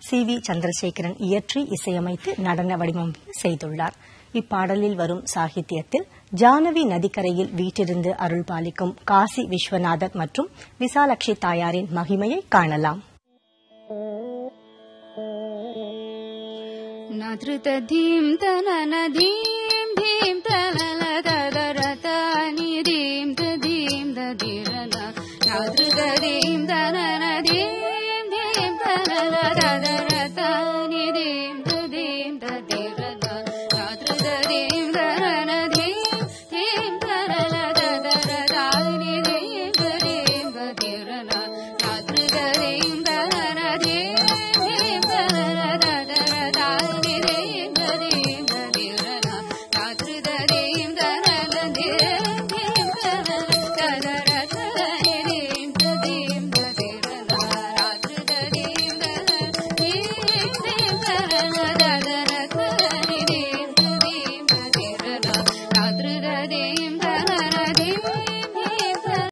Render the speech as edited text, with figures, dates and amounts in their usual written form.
CV. Chandrasekaran இயற்றி இசையமைத்து நடன வடிவமைப்பு செய்துள்ளார். இப்பாடலில் வரும் சாகித்யத்தில் ஜானவி நதிக்கரையில் வீற்றிருந்து அருள் பாலிக்கும் காசி விஸ்வநாதர் மற்றும் விசாலாட்சி தாயாரின் மகிமையை காணலாம். நத்ருததீம் தனனதீம் தீம் தனலதரதரதனிதீம் ததீம் ததிரன நத்ருததீம் தனனதீம் தீம் தனலதரதரதனிதீம் ததீம் ததிரன நத்ருததீம் தனனதீம் தீம் தனலதரதரதனிதீம் ததீம் ததிரன நத்ருததீம் தனனதீம் Thank you.